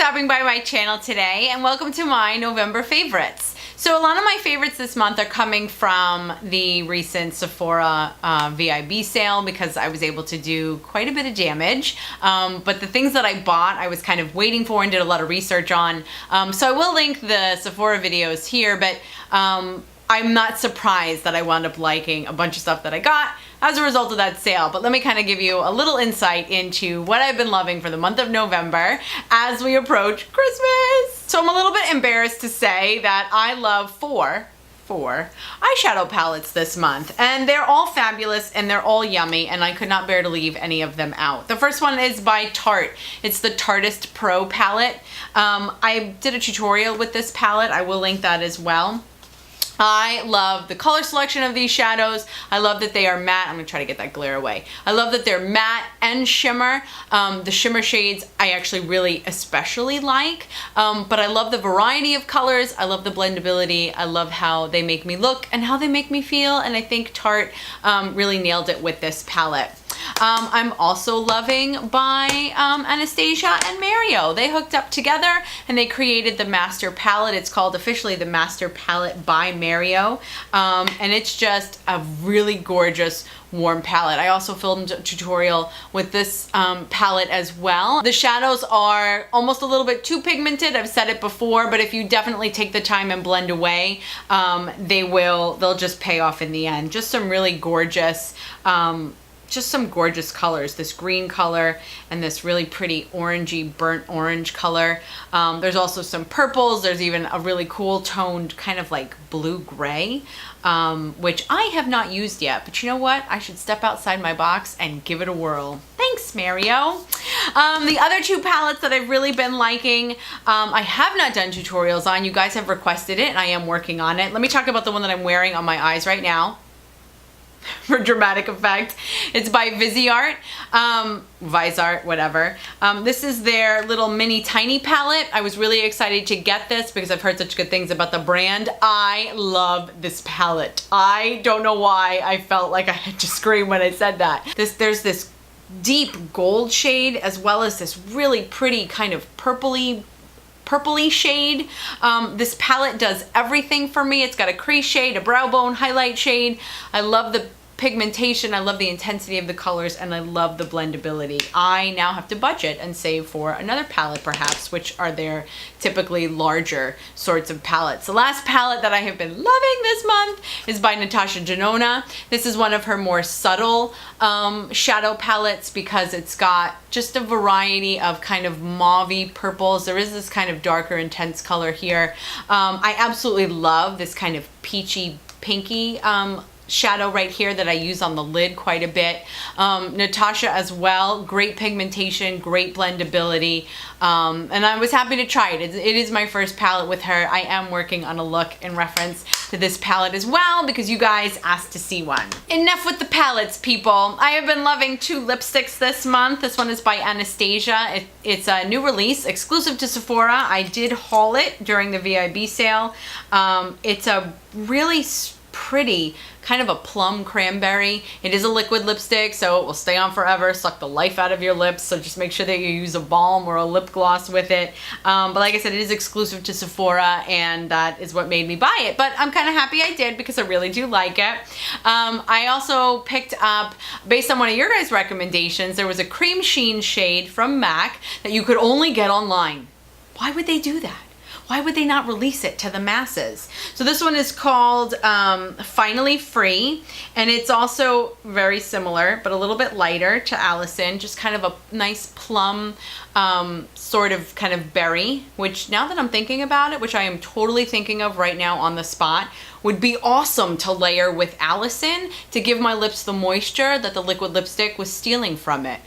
stopping by my channel today and welcome to my November favorites. So a lot of my favorites this month are coming from the recent Sephora VIB sale because I was able to do quite a bit of damage. But the things that I bought, I was kind of waiting for and did a lot of research on. So I will link the Sephora videos here, but I'm not surprised that I wound up liking a bunch of stuff that I got as a result of that sale. But let me kind of give you a little insight into what I've been loving for the month of November as we approach Christmas. So I'm a little bit embarrassed to say that I love four eyeshadow palettes this month, and they're all fabulous and they're all yummy, and I could not bear to leave any of them out. The first one is by Tarte. It's the Tartist Pro palette. I did a tutorial with this palette. I will link that as well. I love the color selection of these shadows. I love that they are matte. I'm gonna try to get that glare away. I love that they're matte and shimmer. The shimmer shades I actually really especially like, but I love the variety of colors. I love the blendability. I love how they make me look and how they make me feel, and I think Tarte really nailed it with this palette. I'm also loving by Anastasia and Mario. They hooked up together and they created the Master Palette. It's called officially the Master Palette by Mario, and it's just a really gorgeous warm palette. I also filmed a tutorial with this palette as well. The shadows are almost a little bit too pigmented. I've said it before, but if you definitely take the time and blend away, they'll just pay off in the end. Just some really gorgeous some gorgeous colors, this green color and this really pretty orangey burnt orange color. There's also some purples. There's even a really cool toned kind of like blue-gray, which I have not used yet, but you know what? I should step outside my box and give it a whirl. Thanks, Mario. The other two palettes that I've really been liking, I have not done tutorials on. You guys have requested it and I am working on it. Let me talk about the one that I'm wearing on my eyes right now. For dramatic effect. It's by Viseart, Viseart, whatever. This is their little mini tiny palette. I was really excited to get this because I've heard such good things about the brand. I love this palette. I don't know why I felt like I had to scream when I said that. There's this deep gold shade as well as this really pretty kind of purpley shade. This palette does everything for me. It's got a crease shade, a brow bone highlight shade. I love the pigmentation, I love the intensity of the colors, and I love the blendability. I now have to budget and save for another palette perhaps, which are their typically larger sorts of palettes. The last palette that I have been loving this month is by Natasha Denona. This is one of her more subtle shadow palettes because it's got just a variety of kind of mauvey purples. There is this kind of darker intense color here. I absolutely love this kind of peachy pinky shadow right here that I use on the lid quite a bit. Natasha as well, great pigmentation, great blendability, and I was happy to try it. It is my first palette with her. I am working on a look in reference to this palette as well because you guys asked to see one. Enough with the palettes, people. I have been loving two lipsticks this month. This one is by Anastasia. It's a new release exclusive to Sephora. I did haul it during the VIB sale. It's a really pretty kind of a plum cranberry. It is a liquid lipstick, so it will stay on forever, suck the life out of your lips, so just make sure that you use a balm or a lip gloss with it. But like I said, it is exclusive to Sephora, and that is what made me buy it. But I'm kind of happy I did because I really do like it. I also picked up, based on one of your guys' recommendations, there was a cream sheen shade from MAC that you could only get online. Why would they do that? Why would they not release it to the masses? So this one is called Finally Free, and it's also very similar, but a little bit lighter to Allison, just kind of a nice plum sort of kind of berry, which now that I'm thinking about it, which I am totally thinking of right now on the spot, would be awesome to layer with Allison to give my lips the moisture that the liquid lipstick was stealing from it.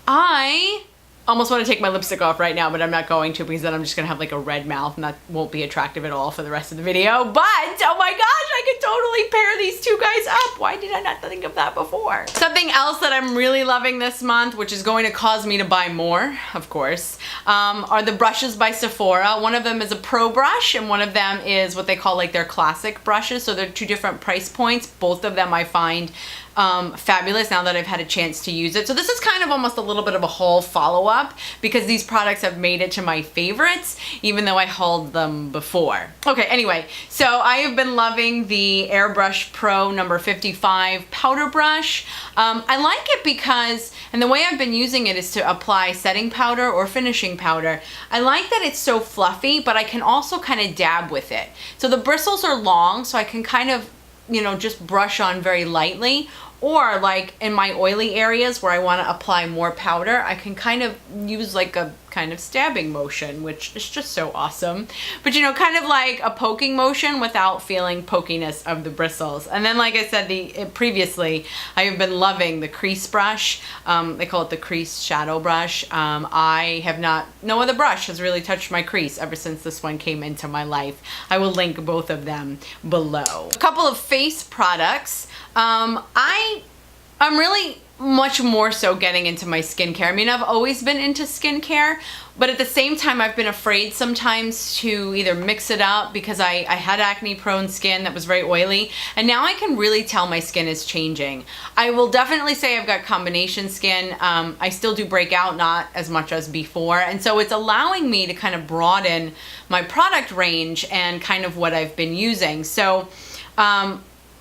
I almost want to take my lipstick off right now, but I'm not going to because then I'm just going to have like a red mouth and that won't be attractive at all for the rest of the video. But, oh my gosh, I could totally pair these two guys up. Why did I not think of that before? Something else that I'm really loving this month, which is going to cause me to buy more, of course, are the brushes by Sephora. One of them is a pro brush and one of them is what they call like their classic brushes. So they're two different price points. Both of them I find fabulous now that I've had a chance to use it. So this is kind of almost a little bit of a haul follow-up Followup because these products have made it to my favorites, even though I hauled them before. Okay, anyway, so I have been loving the Airbrush Pro number 55 powder brush. I like it because, and the way I've been using it is to apply setting powder or finishing powder. I like that it's so fluffy, but I can also kind of dab with it. So the bristles are long, so I can kind of, you know, just brush on very lightly. Or like in my oily areas where I want to apply more powder, I can kind of use like a kind of stabbing motion, which is just so awesome. But you know, kind of like a poking motion without feeling pokiness of the bristles. And then like I said previously, I have been loving the crease brush. They call it the crease shadow brush. No other brush has really touched my crease ever since this one came into my life. I will link both of them below. A couple of face products. I'm really much more so getting into my skincare. I mean, I've always been into skincare, but at the same time, I've been afraid sometimes to either mix it up because I had acne-prone skin that was very oily, and now I can really tell my skin is changing. I will definitely say I've got combination skin. I still do break out, not as much as before, and so it's allowing me to kind of broaden my product range and kind of what I've been using. So,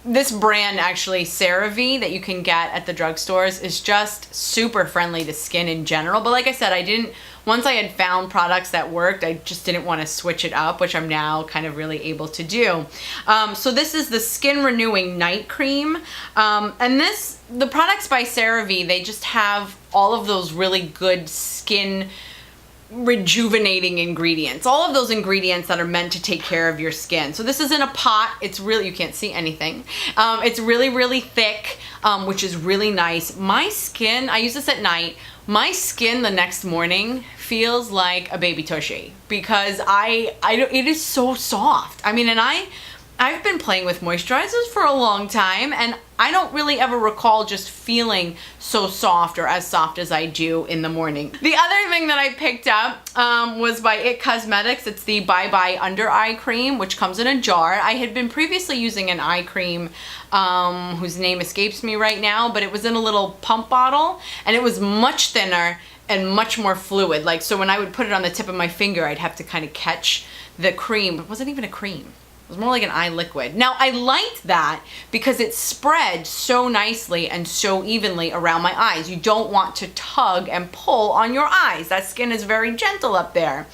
this brand, actually, CeraVe, that you can get at the drugstores is just super friendly to skin in general. But like I said, once I had found products that worked, I just didn't want to switch it up, which I'm now kind of really able to do. So this is the Skin Renewing Night Cream. And the products by CeraVe, they just have all of those really good skin rejuvenating ingredients, all of those ingredients that are meant to take care of your skin. So this is in a pot. It's really, you can't see anything. It's really, really thick, which is really nice. My skin, I use this at night. My skin the next morning feels like a baby tushy because it is so soft. I mean, and I've been playing with moisturizers for a long time, and I don't really ever recall just feeling so soft or as soft as I do in the morning. The other thing that I picked up was by IT Cosmetics. It's the Bye Bye Under Eye Cream, which comes in a jar. I had been previously using an eye cream whose name escapes me right now, but it was in a little pump bottle, and it was much thinner and much more fluid. Like, so when I would put it on the tip of my finger, I'd have to kind of catch the cream. It wasn't even a cream. It was more like an eye liquid. Now, I liked that because it spread so nicely and so evenly around my eyes. You don't want to tug and pull on your eyes. That skin is very gentle up there.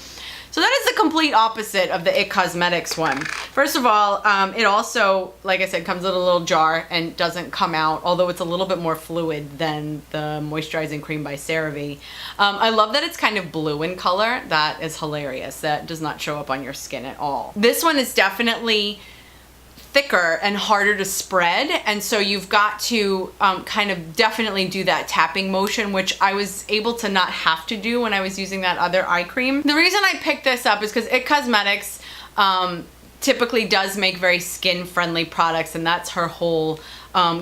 So that is the complete opposite of the IT Cosmetics one. First of all, it also, like I said, comes in a little jar and doesn't come out, although it's a little bit more fluid than the moisturizing cream by CeraVe. I love that it's kind of blue in color. That is hilarious. That does not show up on your skin at all. This one is definitely thicker and harder to spread, and so you've got to kind of definitely do that tapping motion, which I was able to not have to do when I was using that other eye cream. The reason I picked this up is because IT Cosmetics typically does make very skin-friendly products, and that's her whole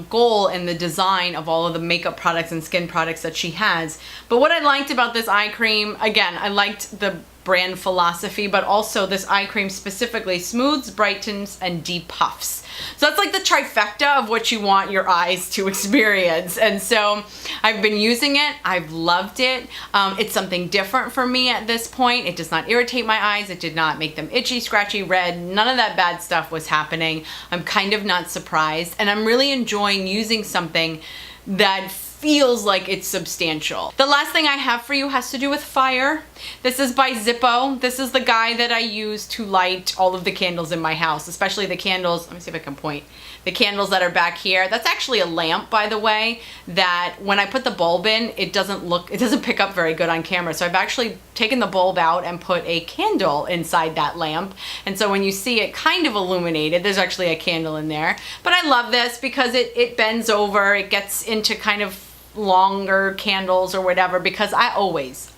goal in the design of all of the makeup products and skin products that she has. But what I liked about this eye cream, again, I liked the brand philosophy, but also this eye cream specifically smooths, brightens, and depuffs. So that's like the trifecta of what you want your eyes to experience. And so I've been using it. I've loved it. It's something different for me at this point. It does not irritate my eyes. It did not make them itchy, scratchy, red. None of that bad stuff was happening. I'm kind of not surprised. And I'm really enjoying using something that feels like it's substantial. The last thing I have for you has to do with fire. This is by Zippo. This is the guy that I use to light all of the candles in my house, especially the candles. Let me see if I can point. The candles that are back here. That's actually a lamp, by the way, that when I put the bulb in, it doesn't pick up very good on camera. So I've actually taken the bulb out and put a candle inside that lamp. And so when you see it kind of illuminated, there's actually a candle in there. But I love this because it bends over, it gets into kind of longer candles or whatever, because I always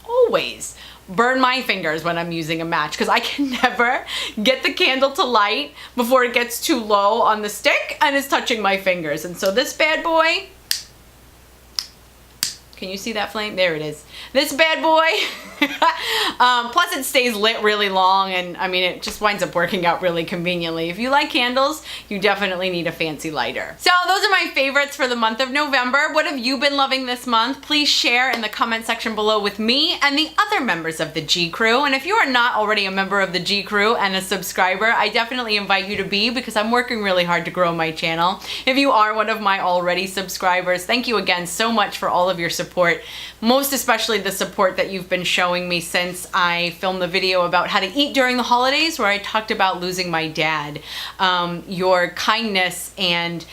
burn my fingers when I'm using a match because I can never get the candle to light before it gets too low on the stick and is touching my fingers. And so this bad boy Can you see that flame? There it is. This bad boy. Plus it stays lit really long, and I mean, it just winds up working out really conveniently. If you like candles, you definitely need a fancy lighter. So those are my favorites for the month of November. What have you been loving this month? Please share in the comment section below with me and the other members of the G Crew. And if you are not already a member of the G Crew and a subscriber, I definitely invite you to be, because I'm working really hard to grow my channel. If you are one of my already subscribers, thank you again so much for all of your support, most especially the support that you've been showing me since I filmed the video about how to eat during the holidays, where I talked about losing my dad. Your kindness and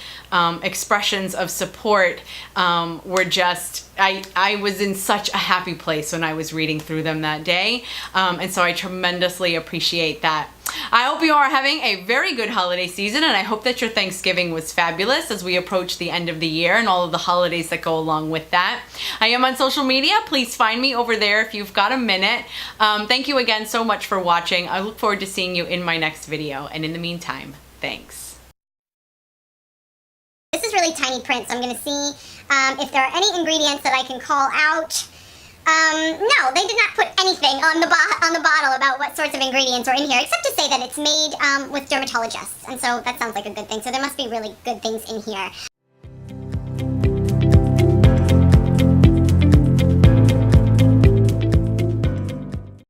expressions of support were just, I was in such a happy place when I was reading through them that day, and so I tremendously appreciate that. I hope you are having a very good holiday season, and I hope that your Thanksgiving was fabulous as we approach the end of the year and all of the holidays that go along with that. I am on social media. Please find me over there if you've got a minute. Thank you again so much for watching. I look forward to seeing you in my next video, and in the meantime, thanks. This is really tiny print, so I'm going to see if there are any ingredients that I can call out. No, they did not put anything on the bottle about what sorts of ingredients are in here, except to say that it's made with dermatologists, and so that sounds like a good thing. So there must be really good things in here.